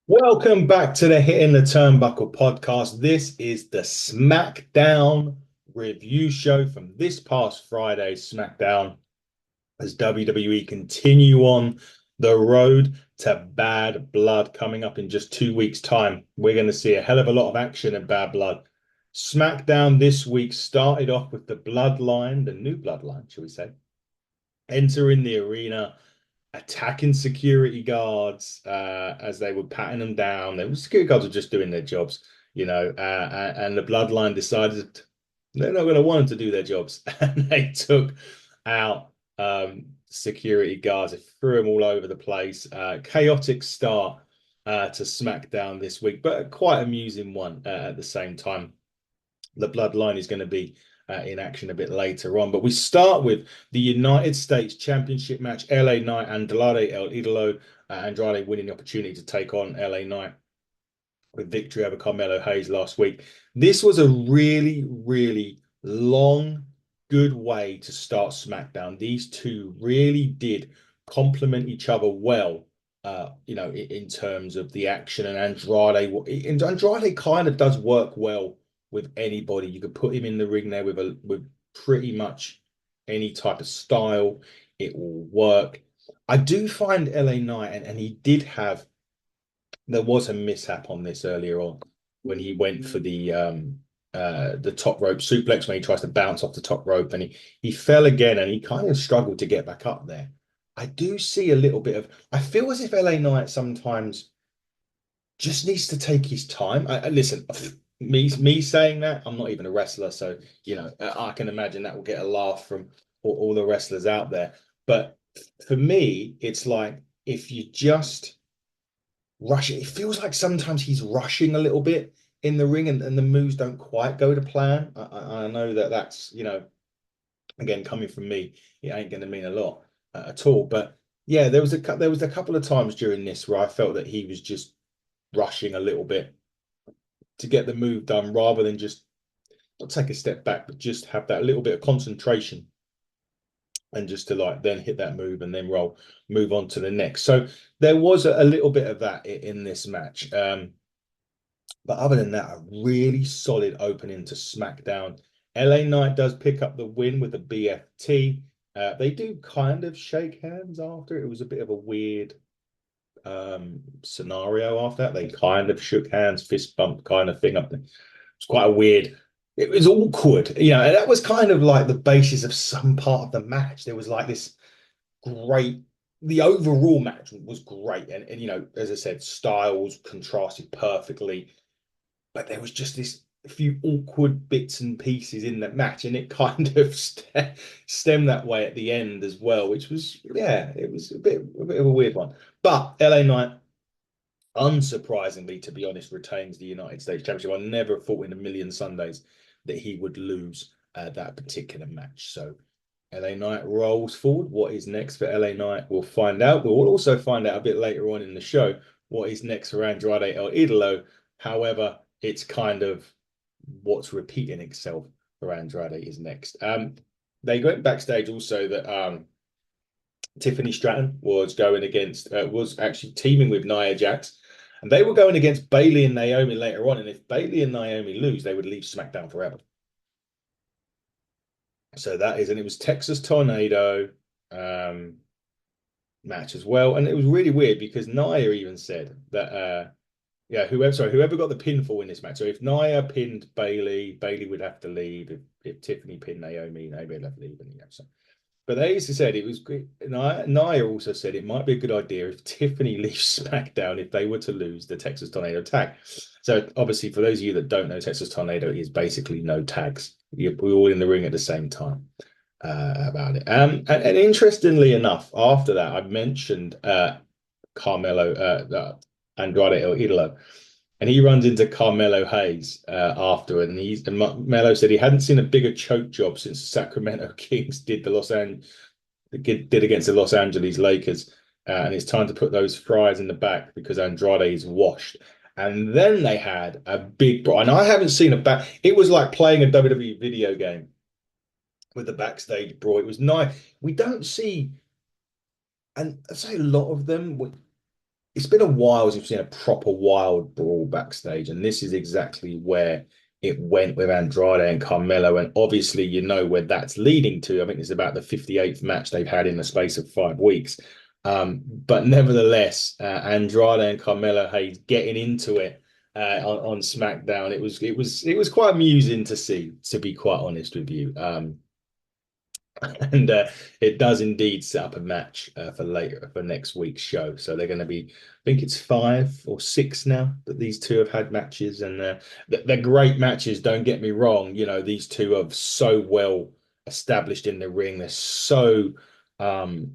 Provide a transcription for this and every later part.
Welcome back to the Hitting the Turnbuckle podcast. This is the Smackdown review show from this past Friday, Smackdown, as WWE continue on the road to Bad Blood coming up in just 2 weeks' time. We're going to see a hell of a lot of action in Bad Blood. Smackdown this week started off with the Bloodline, the new Bloodline, shall we say, entering the arena attacking security guards as they were patting them down. The security guards were just doing their jobs, and the Bloodline decided they're not going to want them to do their jobs, and they took out security guards. They threw them all over the place. Chaotic start to SmackDown this week, but a quite amusing one at the same time. The Bloodline is going to be in action a bit later on. But we start with the United States Championship match. LA Knight and Andrade El Idolo. Andrade winning the opportunity to take on LA Knight with victory over Carmelo Hayes last week. This was a really, really long, good way to start SmackDown. These two really did complement each other well. In terms of the action, and Andrade kind of does work well with anybody. You could put him in the ring there with pretty much any type of style. It will work. I do find LA Knight, and he did have there was a mishap on this earlier on when he went for the top rope suplex when he tries to bounce off the top rope, and he fell again, and he kind of struggled to get back up there. I do see a little bit of I feel as if LA Knight sometimes just needs to take his time. Listen, me saying that, I'm not even a wrestler, so I can imagine that will get a laugh from all the wrestlers out there. But for me, it's like if you just rush it, it feels like sometimes he's rushing a little bit in the ring, and the moves don't quite go to plan. I know that's again coming from me, it ain't going to mean a lot at all. But yeah, there was a couple of times during this where I felt that he was just rushing a little bit to get the move done rather than just not take a step back, but just have that little bit of concentration and just to like then hit that move and then move on to the next. So there was a little bit of that in this match. But other than that, a really solid opening to SmackDown. LA Knight does pick up the win with the BFT. They do kind of shake hands after. It was a bit of a weird scenario after that. They kind of shook hands, fist bump kind of thing up there. It's quite a weird. It was awkward, and that was kind of like the basis of some part of the match. There was like this great. The overall match was great, and as I said, styles contrasted perfectly, but there was just this few awkward bits and pieces in that match, and it kind of stemmed that way at the end as well, which was it was a bit of a weird one. But LA Knight, unsurprisingly, to be honest, retains the United States Championship. I never thought in a million Sundays that he would lose that particular match. So LA Knight rolls forward. What is next for LA Knight? We'll find out. We'll also find out a bit later on in the show what is next for Andrade El Idolo. However, it's kind of what's repeating itself for Andrade is next. They went backstage also that Tiffany Stratton was actually teaming with Nia Jax, and they were going against Bayley and Naomi later on. And if Bayley and Naomi lose, they would leave SmackDown forever. So that is, and it was Texas Tornado match as well. And it was really weird because Nia even said that whoever got the pinfall in this match. So if Nia pinned Bayley, Bayley would have to leave. If Tiffany pinned Naomi, Naomi would have to leave. And so. But they also said it was great. Nia also said it might be a good idea if Tiffany leaves SmackDown if they were to lose the Texas Tornado tag. So obviously, for those of you that don't know, Texas Tornado is basically no tags. We're all in the ring at the same time about it. And interestingly enough, after that, I mentioned Carmelo, Andrade El Idolo, and he runs into Carmelo Hayes afterward, and Melo said he hadn't seen a bigger choke job since the Sacramento Kings did against the Los Angeles Lakers, and it's time to put those fries in the back because Andrade is washed. And then they had a big and I haven't seen a back. It was like playing a WWE video game with the backstage brawl. It was nice. We don't see, and I'd say a lot of them. it's been a while since we've seen a proper wild brawl backstage, and this is exactly where it went with Andrade and Carmelo. And obviously, you know where that's leading to. I think it's about the 58th match they've had in the space of 5 weeks. But nevertheless, Andrade and Carmelo Hayes getting into it on SmackDown. It was quite amusing to see, to be quite honest with you. And it does indeed set up a match for later for next week's show. So they're going to be, I think it's 5 or 6 now that these two have had matches, and they're great matches. Don't get me wrong. You know, these two are so well established in the ring. They're so um,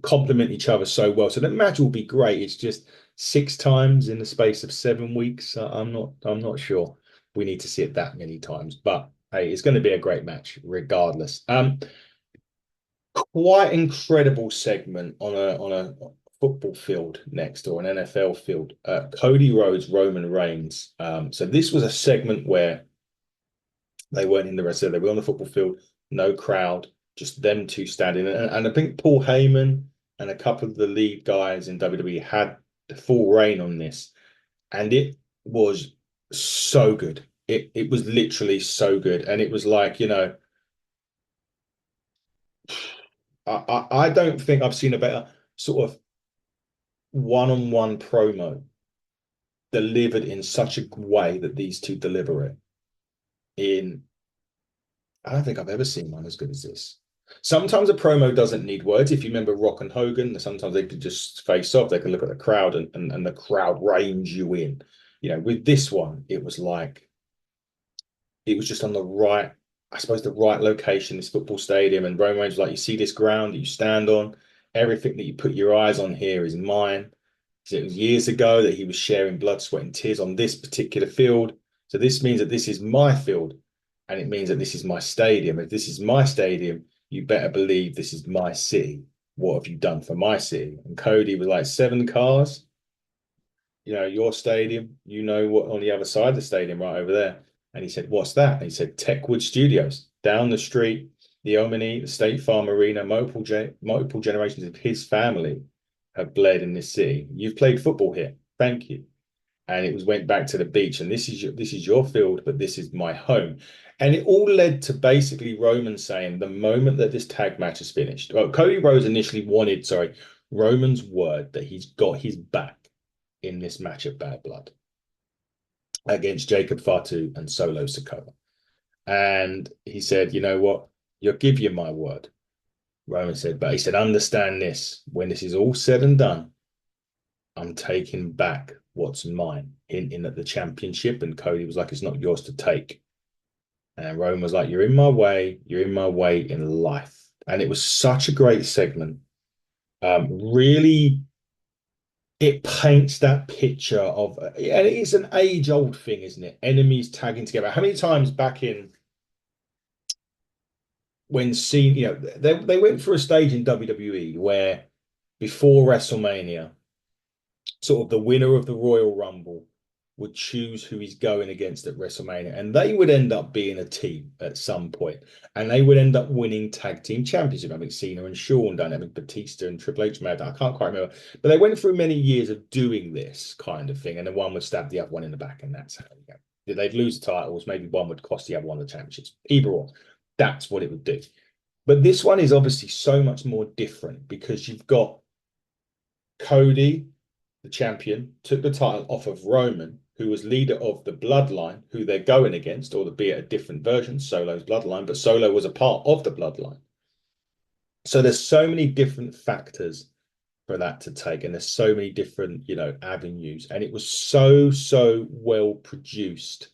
complement each other so well. So the match will be great. It's just 6 times in the space of 7 weeks. I'm not sure we need to see it that many times, but hey, it's going to be a great match regardless. Quite incredible segment on a football field next, or an NFL field. Cody Rhodes, Roman Reigns. So this was a segment where they weren't in the rest of it. They were on the football field, no crowd, just them two standing. And I think Paul Heyman and a couple of the lead guys in WWE had the full reign on this, and it was so good. It was literally so good, and it was like, I don't think I've seen a better sort of one-on-one promo delivered in such a way that these two deliver it in. I don't think I've ever seen one as good as this. Sometimes a promo doesn't need words. If you remember Rock and Hogan, sometimes they could just face off. They could look at the crowd, and the crowd reins you in. With this one, it was like it was just on the right, I suppose, the right location, this football stadium. And Roman Reigns was like, you see this ground that you stand on, everything that you put your eyes on here is mine. So it was years ago that he was sharing blood, sweat, and tears on this particular field. So this means that this is my field, and it means that this is my stadium. If this is my stadium, you better believe this is my city. What have you done for my city? And Cody was like, 7 cars, your stadium, what on the other side of the stadium right over there. And he said, what's that? And he said, Techwood Studios. Down the street, the Omni, the State Farm Arena, multiple generations of his family have bled in this city. You've played football here. Thank you. And it went back to the beach. And this is your field, but this is my home. And it all led to basically Roman saying, the moment that this tag match is finished. Well, Cody Rhodes initially wanted, Roman's word that he's got his back in this match at Bad Blood against Jacob Fatu and Solo Sikoa. And he said, you know what? You'll give you my word. Roman said, but he said, understand this. When this is all said and done, I'm taking back what's mine, hinting at the championship. And Cody was like, it's not yours to take. And Roman was like, you're in my way. You're in my way in life. And it was such a great segment. Really, it paints that picture of, and it's an age-old thing, isn't it? Enemies tagging together. How many times back in when seen, they went through a stage in WWE where before WrestleMania, sort of the winner of the Royal Rumble would choose who he's going against at WrestleMania, and they would end up being a team at some point, and they would end up winning tag team championship. I think Cena and Shawn done it, I think Batista and Triple H made that. I can't quite remember, but they went through many years of doing this kind of thing, and then one would stab the other one in the back, and that's how you go. They'd lose the titles, maybe one would cost the other one the championships. Either or, that's what it would do. But this one is obviously so much more different because you've got Cody, the champion, took the title off of Roman, who was leader of the bloodline, who they're going against, or be it a different version, Solo's bloodline, but Solo was a part of the bloodline. So there's so many different factors for that to take, and there's so many different, avenues. And it was so well produced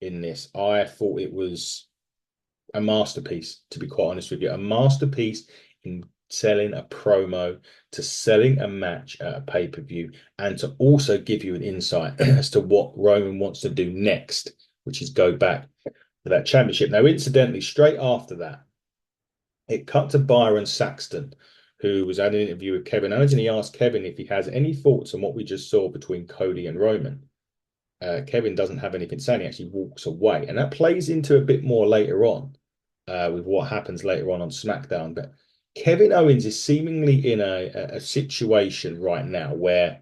in this. I thought it was a masterpiece, to be quite honest with you, a masterpiece in selling a promo, to selling a match at a pay-per-view, and to also give you an insight as to what Roman wants to do next, which is go back to that championship. Now, incidentally, straight after that, it cut to Byron Saxton, who was at an interview with Kevin Owens, and he asked Kevin if he has any thoughts on what we just saw between Cody and Roman. Kevin doesn't have anything to say, and he actually walks away. And that plays into a bit more later on with what happens later on SmackDown. But Kevin Owens is seemingly in a situation right now where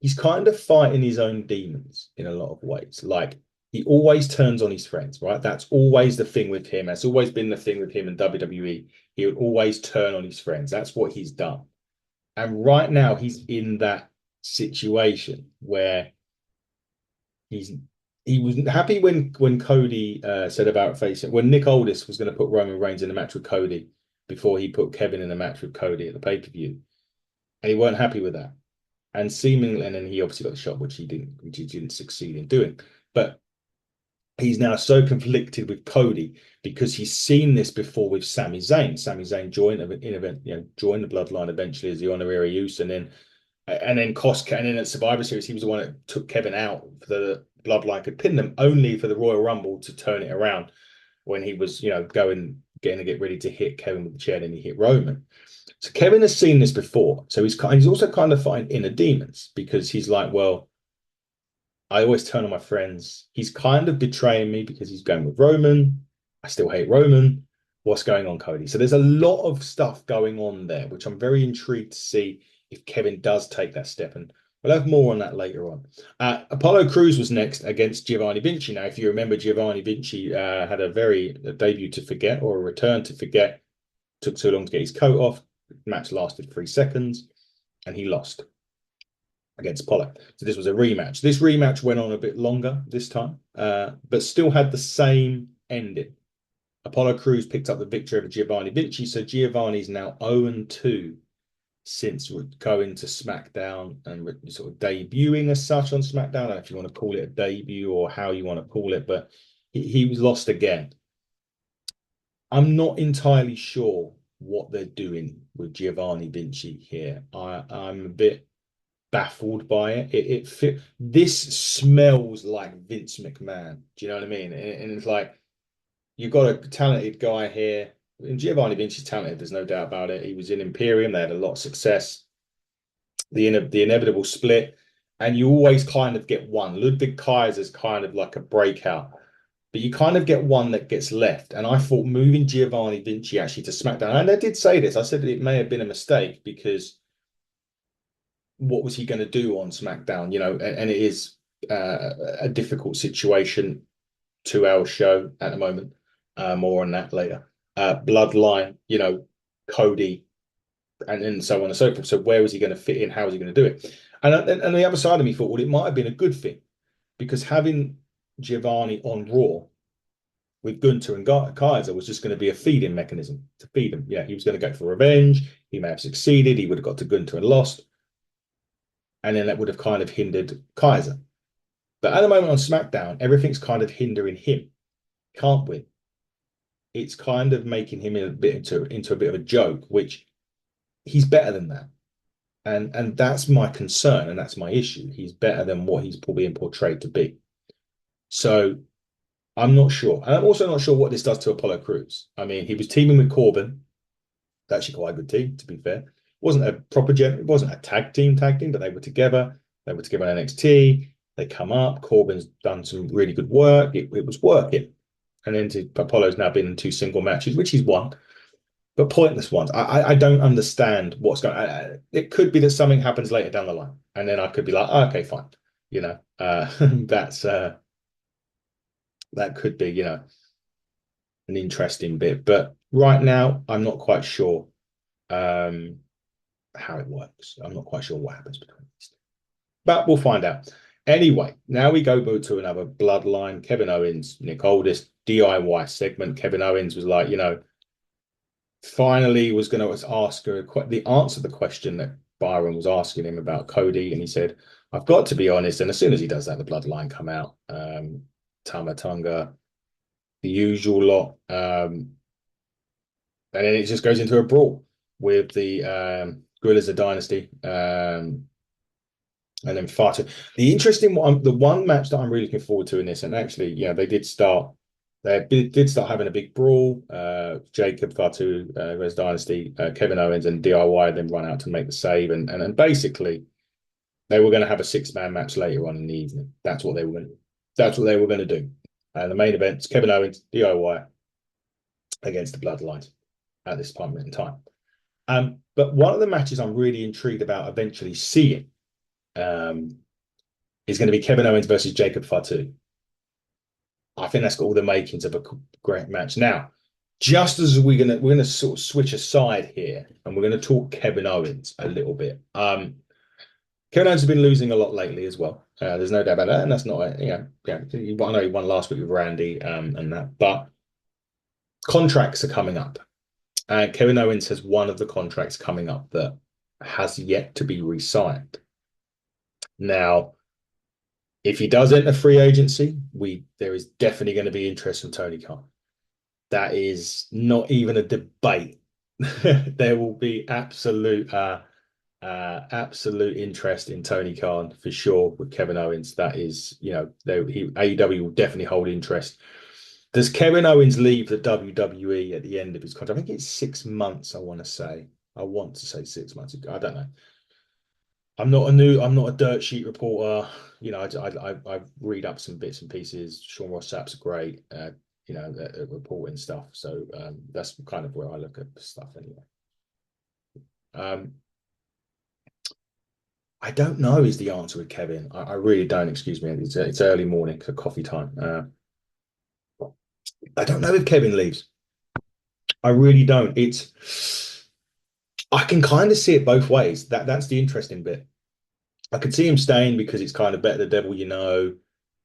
he's kind of fighting his own demons in a lot of ways. Like he always turns on his friends, right? That's always the thing with him. That's always been the thing with him in WWE. He would always turn on his friends. That's what he's done. And right now he's in that situation where he's he was happy when Cody said about facing when Nick Aldis was going to put Roman Reigns in a match with Cody before he put Kevin in a match with Cody at the pay-per-view. And he weren't happy with that. And seemingly, and then he obviously got the shot, which he didn't succeed in doing. But he's now so conflicted with Cody because he's seen this before with Sami Zayn. Sami Zayn joined joined the Bloodline eventually as the honorary use, and then cost, and then at Survivor Series, he was the one that took Kevin out for the Bloodline could pin them, only for the Royal Rumble to turn it around when he was, getting to get ready to hit Kevin with the chair, and he hit Roman. So Kevin has seen this before. So he's also kind of fighting inner demons because he's like, well, I always turn on my friends. He's kind of betraying me because he's going with Roman. I still hate Roman. What's going on, Cody? So there's a lot of stuff going on there, which I'm very intrigued to see if Kevin does take that step. And we'll have more on that later on. Apollo Crews was next against Giovanni Vinci. Now, if you remember, Giovanni Vinci had a debut to forget, or a return to forget. Took too long to get his coat off. The match lasted 3 seconds, and he lost against Apollo. So this was a rematch. This rematch went on a bit longer this time, but still had the same ending. Apollo Crews picked up the victory over Giovanni Vinci, so Giovanni's now 0-2 since going to SmackDown and sort of debuting as such on SmackDown. I don't know if you want to call it a debut or how you want to call it, but he was lost again. I'm not entirely sure what they're doing with Giovanni Vinci here. I'm a bit baffled by it. This smells like Vince McMahon. Do you know what I mean? And it's like you've got a talented guy here. And Giovanni Vinci's talented, there's no doubt about it. He was in Imperium, they had a lot of success. The inevitable split, and you always kind of get one. Ludwig Kaiser's kind of like a breakout, but you kind of get one that gets left. And I thought moving Giovanni Vinci actually to SmackDown, and I did say this, I said that it may have been a mistake because what was he going to do on SmackDown? And it is a difficult situation, 2-hour show at the moment. More on that later. Bloodline, Cody, and so on and so forth. So where was he going to fit in? How was he going to do it? And the other side of me thought, well, it might have been a good thing because having Giovanni on Raw with Gunter and Kaiser was just going to be a feeding mechanism to feed him. Yeah, he was going to go for revenge. He may have succeeded. He would have got to Gunter and lost. And then that would have kind of hindered Kaiser. But at the moment on SmackDown, everything's kind of hindering him. Can't win. It's kind of making him into a bit of a joke, which he's better than that. And that's my concern, and that's my issue. He's better than what he's being portrayed to be. So I'm not sure. And I'm also not sure what this does to Apollo Crews. I mean, he was teaming with Corbin. That's actually quite a good team, to be fair. It wasn't a tag team, but they were together. They were together on NXT. They come up. Corbin's done some really good work. It was working. And then Apollo's now been in 2 single matches, which he's won, but pointless ones. I don't understand what's going on. It could be that something happens later down the line, and then I could be like, oh, okay, fine. That could be, an interesting bit. But right now, I'm not quite sure how it works. I'm not quite sure what happens between these two. But we'll find out. Anyway, now we go to another Bloodline. Kevin Owens, Nick Aldis, DIY segment. Kevin Owens was like, finally was going to ask her the answer to the question that Byron was asking him about Cody. And he said, I've got to be honest. And as soon as he does that, the Bloodline come out. Tama Tonga, the usual lot. And then it just goes into a brawl with the Guerrillas of Dynasty. And then Fatu. The interesting one, the one match that I'm really looking forward to in this, and actually, they did start having a big brawl. Jacob, Fatu, Res Dynasty, Kevin Owens, and DIY then run out to make the save, and basically they were going to have a 6-man match later on in the evening. That's what they were going to do. The main event's Kevin Owens, DIY against the Bloodlines at this point in time. But one of the matches I'm really intrigued about eventually seeing. is going to be Kevin Owens versus Jacob Fatu. I think that's got all the makings of a great match. Now, just as we're gonna sort of switch aside here, and we're going to talk Kevin Owens a little bit. Kevin Owens has been losing a lot lately as well. There's no doubt about that, and that's not yeah. I know he won last week with Randy, and that, but contracts are coming up. Kevin Owens has one of the contracts coming up that has yet to be re-signed. Now, if he does enter free agency, there is definitely going to be interest from Tony Khan. That is not even a debate. There will be absolute interest in Tony Khan for sure with Kevin Owens. That is, AEW will definitely hold interest. Does Kevin Owens leave the WWE at the end of his contract? I think it's 6 months. I want to say 6 months. I don't know. I'm not a dirt sheet reporter. I read up some bits and pieces. Sean Ross Sapp's great, at reporting stuff. So that's kind of where I look at stuff anyway. I don't know is the answer with Kevin. I really don't. Excuse me. It's early morning, so coffee time. I don't know if Kevin leaves. I really don't. I can kind of see it both ways. That's the interesting bit. I could see him staying because it's kind of better the devil you know.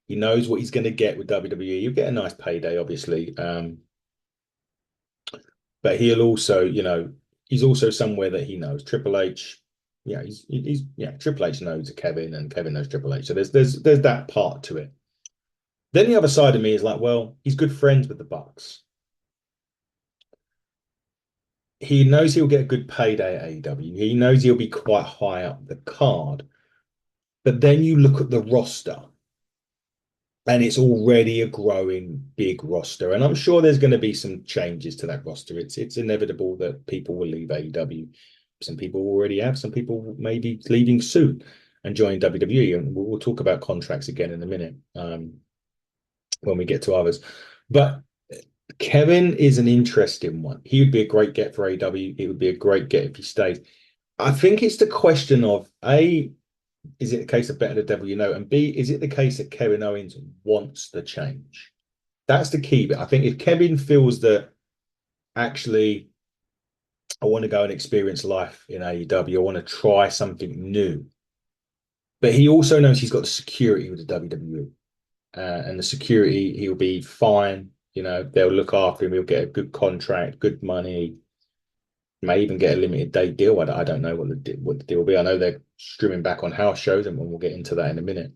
He knows what he's going to get with WWE. You'll get a nice payday, obviously. But he'll also, he's also somewhere that he knows. Triple H, Triple H knows Kevin and Kevin knows Triple H. So there's that part to it. Then the other side of me is like, well, he's good friends with the Bucks. He knows he'll get a good payday at AEW. He knows he'll be quite high up the card. But then you look at the roster, and it's already a growing big roster. And I'm sure there's going to be some changes to that roster. It's inevitable that people will leave AEW. Some people already have. Some people may be leaving soon and joining WWE. And we'll talk about contracts again in a minute when we get to others. But Kevin is an interesting one. He would be a great get for AEW. It would be a great get if he stays. I think it's the question of A, is it a case of better the devil you know? And B, is it the case that Kevin Owens wants the change? That's the key bit. I think if Kevin feels that actually I want to go and experience life in AEW, I want to try something new. But he also knows he's got the security with the WWE. And the security, he'll be fine. They'll look after him. He'll get a good contract, good money. May even get a limited date deal. I don't know what the deal will be. I know they're streaming back on house shows, and we'll get into that in a minute.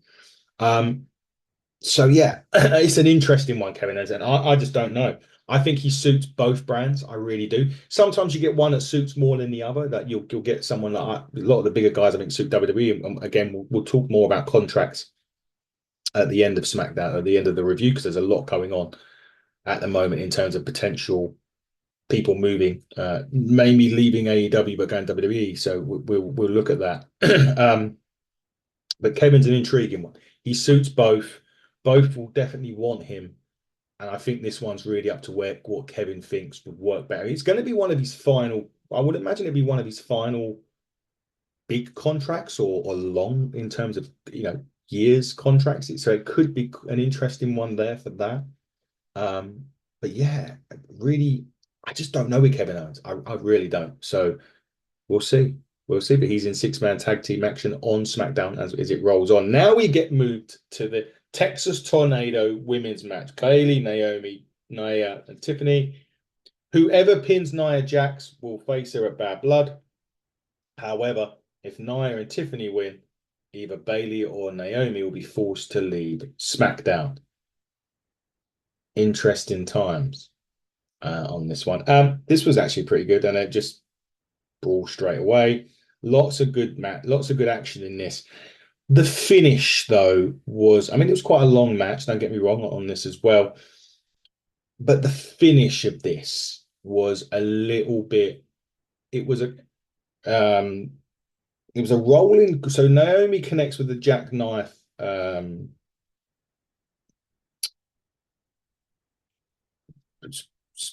So yeah, it's an interesting one, Kevin Owens, and I just don't know. I think he suits both brands. I really do. Sometimes you get one that suits more than the other. That you'll get someone like a lot of the bigger guys. I think suit WWE. And again, we'll talk more about contracts at the end of Smackdown, at the end of the review, because there's a lot going on at the moment in terms of potential people moving, maybe leaving AEW but going WWE. So we'll look at that. But Kevin's an intriguing one. He suits both. Both will definitely want him, and I think this one's really up to what Kevin thinks would work better. It's going to be one of his final. I would imagine it'd be one of his final big contracts or long in terms of years contracts. So it could be an interesting one there for that. But yeah, really, I just don't know with Kevin Owens. I really don't. So we'll see. We'll see. But he's in six-man tag team action on SmackDown as it rolls on. Now we get moved to the Texas Tornado women's match. Bayley, Naomi, Nia, and Tiffany. Whoever pins Nia Jax will face her at Bad Blood. However, if Nia and Tiffany win, either Bayley or Naomi will be forced to leave SmackDown. Interesting times on this one. This was actually pretty good, and it just brawled straight away. Lots of good action in this. The finish, though, it was quite a long match. Don't get me wrong on this as well, but the finish of this was a little bit. It was a rolling. So Naomi connects with the jackknife.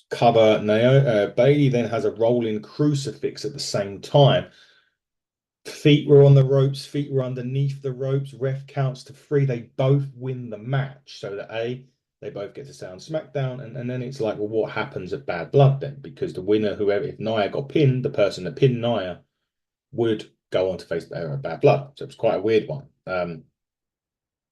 Cover. Bayley then has a rolling crucifix at the same time. Feet were on the ropes, feet were underneath the ropes. Ref counts to three. They both win the match. So that they both get to stay on SmackDown. And then it's like, well, what happens at Bad Blood then? Because the winner, whoever, if Nia got pinned, the person that pinned Nia would go on to face Bad Blood. So it's quite a weird one.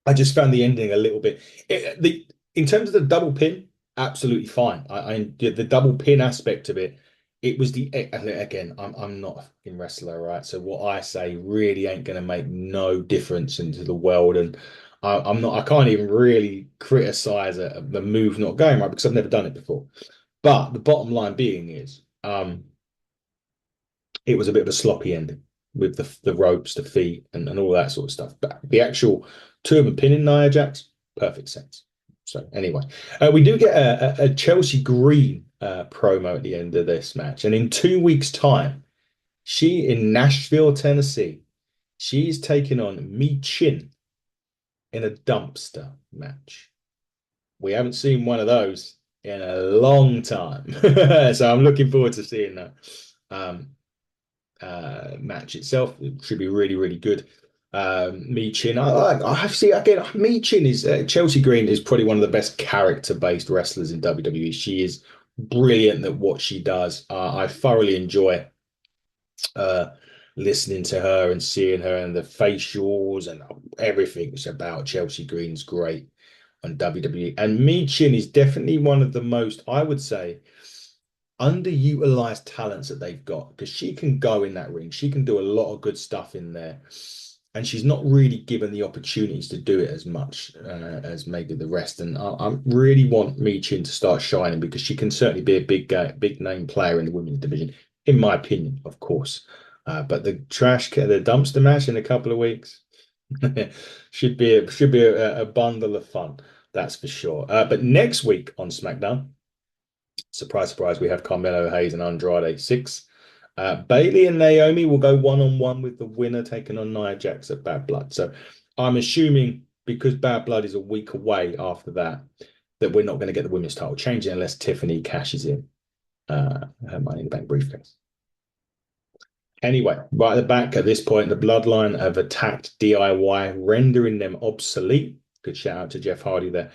I just found the ending a little bit. In terms of the double pin, absolutely fine. The double pin aspect of it. It was again. I'm not a fucking wrestler, right? So what I say really ain't going to make no difference into the world, and I'm not. I can't even really criticize the move not going right because I've never done it before. But the bottom line being is, it was a bit of a sloppy ending with the ropes, the feet, and all that sort of stuff. But the actual two of them pinning Nia Jax, perfect sense. So anyway, we do get a Chelsea Green promo at the end of this match, and in 2 weeks' time, she in Nashville, Tennessee, she's taking on Mi Chin in a dumpster match. We haven't seen one of those in a long time, so I'm looking forward to seeing that. Match itself. It should be really, really good. Michin, I see again. Michin is Chelsea Green is probably one of the best character-based wrestlers in WWE. She is brilliant at what she does. I thoroughly enjoy uh, listening to her and seeing her and the facials and everything about Chelsea Green's great on WWE. And Michin is definitely one of the most, I would say, underutilized talents that they've got because she can go in that ring. She can do a lot of good stuff in there. And she's not really given the opportunities to do it as much as maybe the rest. And I really want Michin to start shining because she can certainly be a big name player in the women's division, in my opinion, of course. But the dumpster match in a couple of weeks should be a bundle of fun, that's for sure. But next week on SmackDown, surprise, surprise, we have Carmelo Hayes and Andrade 6. Bailey and Naomi will go one-on-one with the winner taking on Nia Jax at Bad Blood. So I'm assuming because Bad Blood is a week away after that, that we're not going to get the women's title change unless Tiffany cashes in her Money in the Bank briefcase. Anyway, right at the back at this point, the Bloodline have attacked DIY, rendering them obsolete. Good shout out to Jeff Hardy there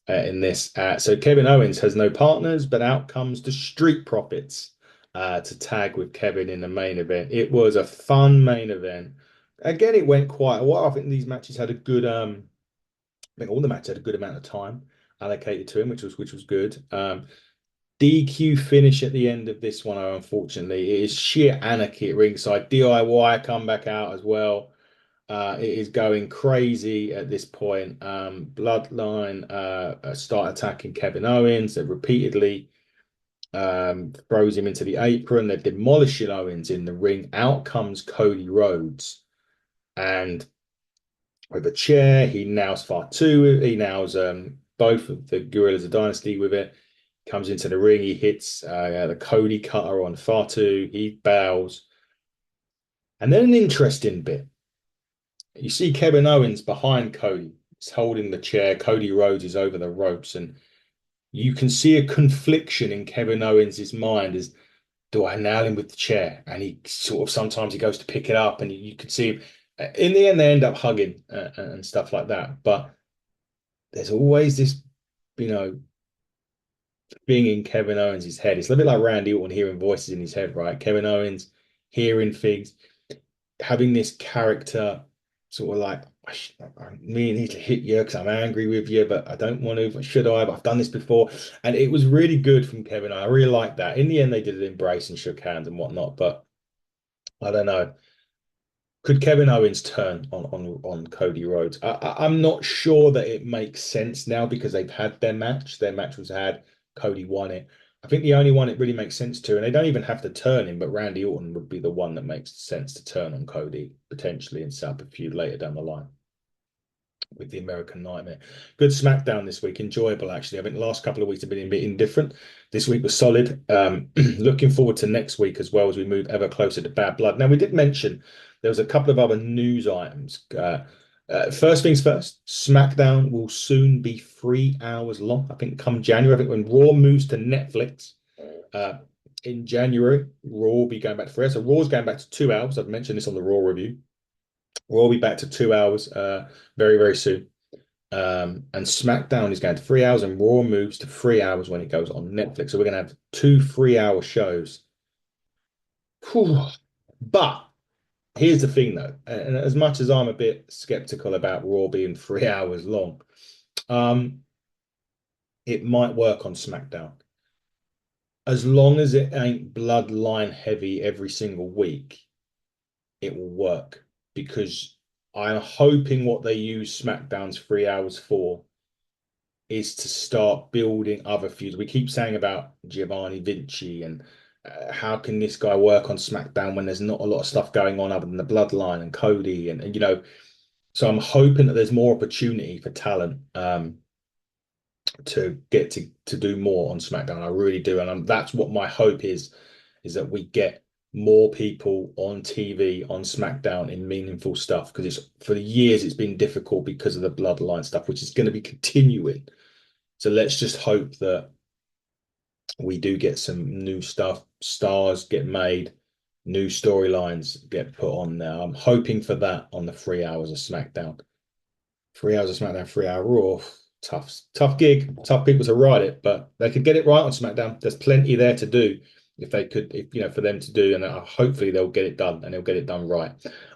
in this. So Kevin Owens has no partners, but out comes the Street Profits to tag with Kevin in the main event. It was a fun main event. Again, it went quite a while. I think these matches had a good. I think all the matches had a good amount of time allocated to him, which was good. DQ finish at the end of this one, unfortunately. It is sheer anarchy at ringside. DIY come back out as well. It is going crazy at this point. Bloodline start attacking Kevin Owens. They repeatedly throws him into the apron. They're demolishing Owens in the ring. Out comes Cody Rhodes. And with a chair, he nails Fatu. He nails both of the Gorillas of Dynasty with it. Comes into the ring. He hits the Cody cutter on Fatu. He bows. And then an interesting bit. You see Kevin Owens behind Cody. He's holding the chair. Cody Rhodes is over the ropes. And you can see a confliction in Kevin Owens' mind as, do I nail him with the chair? And he sort of sometimes he goes to pick it up and you can see him. In the end, they end up hugging and stuff like that. But there's always this, you know, thing in Kevin Owens' head. It's a little bit like Randy Orton hearing voices in his head, right? Kevin Owens hearing things, having this character sort of like, I really need to hit you because I'm angry with you, but I don't want to. Should I? But I've done this before. And it was really good from Kevin. I really liked that. In the end, they did an embrace and shook hands and whatnot. But I don't know. Could Kevin Owens turn on Cody Rhodes? I'm not sure that it makes sense now because they've had their match. Their match was had. Cody won it. I think the only one it really makes sense to, and they don't even have to turn him, but Randy Orton would be the one that makes sense to turn on Cody potentially and set up a feud later down the line with the American Nightmare. Good SmackDown this week. Enjoyable, actually. I think the last couple of weeks have been a bit indifferent. This week was solid. Looking forward to next week as well as we move ever closer to Bad Blood. Now, we did mention there was a couple of other news items. First things first, SmackDown will soon be 3 hours long. I think come January, I think when Raw moves to Netflix, In January, Raw will be going back to 3 hours. So Raw's going back to 2 hours. I've mentioned this on the Raw review. Raw will be back to 2 hours very, very soon. And SmackDown is going to 3 hours, and Raw moves to 3 hours when it goes on Netflix. So we're going to have two 3 hour shows. Whew. But here's the thing, though, and as much as I'm a bit skeptical about Raw being 3 hours long, um, it might work on SmackDown as long as it ain't bloodline heavy every single week. It will work because I'm hoping what they use SmackDown's 3 hours for is to start building other feuds. We keep saying about Giovanni Vinci and how can this guy work on SmackDown when there's not a lot of stuff going on other than the bloodline and Cody and you know. So I'm hoping that there's more opportunity for talent to get to do more on SmackDown. I really do, and that's what my hope is that we get more people on TV on SmackDown in meaningful stuff because it's for years it's been difficult because of the bloodline stuff, which is going to be continuing. So let's just hope that we do get some new stuff, stars get made, new storylines get put on there. I'm hoping for that on the 3 hours of SmackDown. 3 hours of SmackDown, 3 hour Raw. Tough gig, tough people to write it, but they could get it right on SmackDown. There's plenty there to do if they could, if you know, for them to do, and hopefully they'll get it done and they'll get it done right.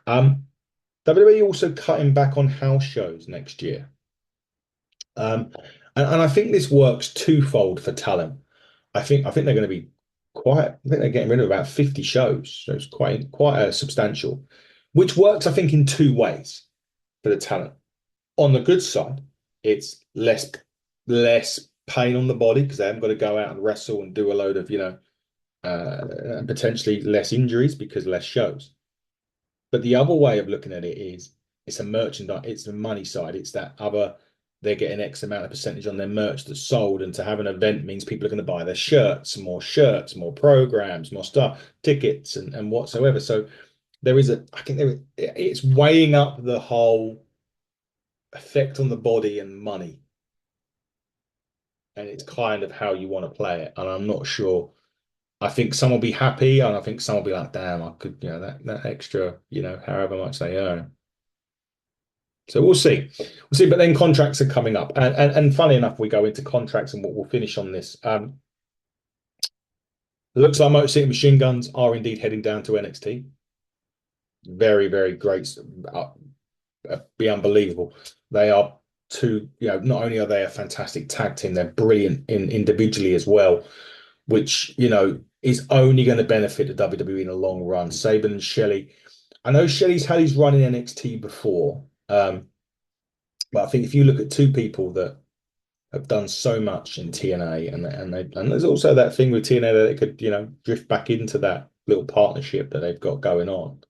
WWE also cutting back on house shows next year. And I think this works twofold for talent. I think they're going to be quite. I think they're getting rid of about 50 shows, so it's quite a substantial, which works I think in two ways for the talent. On the good side, it's less pain on the body because they haven't got to go out and wrestle and do a load of potentially less injuries because less shows. But the other way of looking at it is it's a merchandise, it's the money side. It's that other they're getting X amount of percentage on their merch that's sold, and to have an event means people are going to buy their shirts, more programs, more stuff, tickets, and whatsoever. So there is I think it's weighing up the whole effect on the body and money, and it's kind of how you want to play it. And I'm not sure. I think some will be happy, and I think some will be like, "Damn, I could, that extra, however much they earn." So we'll see. We'll see. But then contracts are coming up. And funny enough, we go into contracts and we'll finish on this. It looks like Motor City Machine Guns are indeed heading down to NXT. Very, very great. Be unbelievable. They are not only are they a fantastic tag team, they're brilliant individually as well, which, is only going to benefit the WWE in the long run. Saban and Shelley. I know Shelley's had his run in NXT before. But I think if you look at two people that have done so much in TNA, and there's also that thing with TNA that they could, drift back into that little partnership that they've got going on.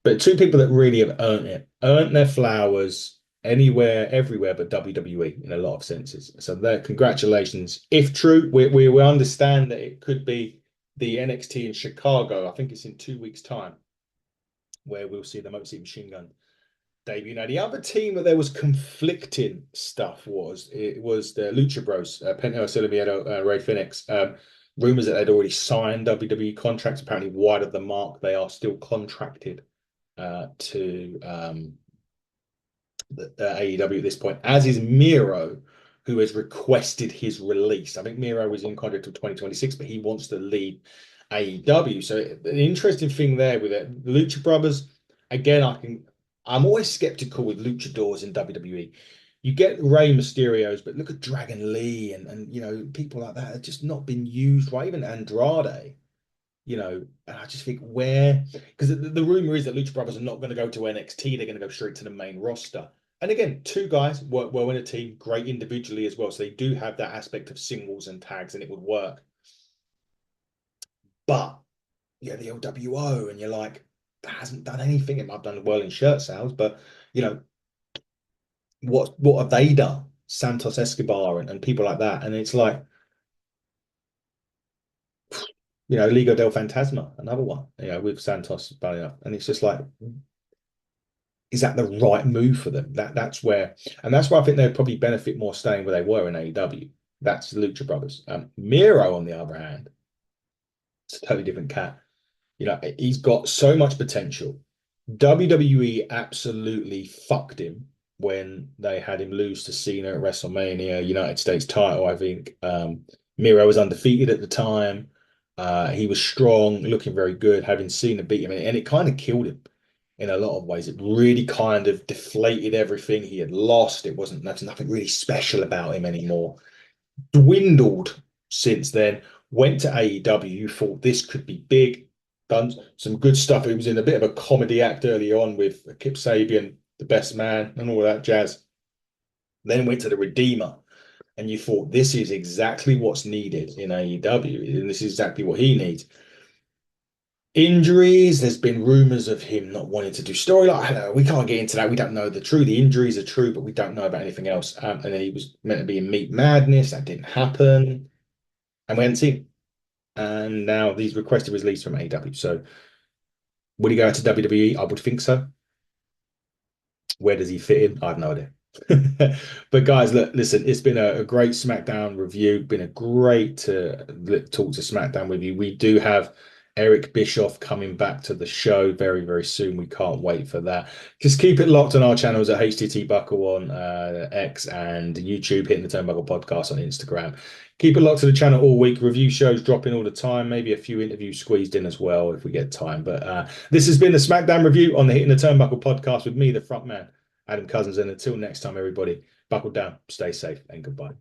But two people that really have earned their flowers anywhere, everywhere but WWE in a lot of senses. So their congratulations. If true, we understand that it could be the NXT in Chicago. I think it's in 2 weeks' time, where we'll see the Motor City Machine Gun debut. Now, the other team that there was conflicting stuff was the Lucha Bros, Penta Silvio, Ray Phoenix. Rumors that they'd already signed WWE contracts. Apparently, wide of the mark, they are still contracted to the AEW at this point, as is Miro, who has requested his release. I think Miro was in contract till 2026, but he wants to leave AEW. So the interesting thing there with it, the Lucha Brothers, again, I'm always skeptical with luchadors in WWE. You get Rey Mysterios, but look at Dragon Lee and people like that have just not been used right. Even Andrade, and I just think because the rumor is that Lucha Brothers are not going to go to NXT, they're going to go straight to the main roster. And again, two guys work well in a team, great individually as well. So they do have that aspect of singles and tags, and it would work. But the LWO, and you're like, that hasn't done anything. It might have done well in shirt sales, but what have they done? Santos Escobar and people like that. And it's like, Liga del Fantasma, another one, with Santos, and it's just like, is that the right move for them? That's where I think they'd probably benefit more staying where they were in AEW. That's the Lucha Brothers. Miro, on the other hand, It's a totally different cat. He's got so much potential. WWE absolutely fucked him when they had him lose to Cena at WrestleMania, United States title, I think. Miro was undefeated at the time. He was strong, looking very good, having Cena beat him, and it kind of killed him in a lot of ways. It really kind of deflated everything he had lost. There was nothing really special about him anymore. Dwindled since then, went to AEW, thought this could be big, done some good stuff. He was in a bit of a comedy act early on with Kip Sabian, the best man, and all that jazz. Then went to the Redeemer, and you thought this is exactly what's needed in AEW, and this is exactly what he needs. Injuries, there's been rumors of him not wanting to do storyline. We can't get into that. We don't know the truth. The injuries are true, but we don't know about anything else. And then he was meant to be in Meat Madness. That didn't happen. And we hadn't seen him. And now he's requested release from AEW. So would he go to WWE? I would think so. Where does he fit in? I have no idea. But guys, look, listen, it's been a great SmackDown review. Been a great to talk to SmackDown with you. We do have Eric Bischoff coming back to the show very, very soon. We can't wait for that. Just keep it locked on our channels at HTT Buckle on X and YouTube, Hitting the Turnbuckle Podcast on Instagram. Keep it locked to the channel all week. Review shows dropping all the time. Maybe a few interviews squeezed in as well if we get time. But this has been the SmackDown review on the Hitting the Turnbuckle Podcast with me, the front man, Adam Cousins. And until next time, everybody, buckle down, stay safe, and goodbye.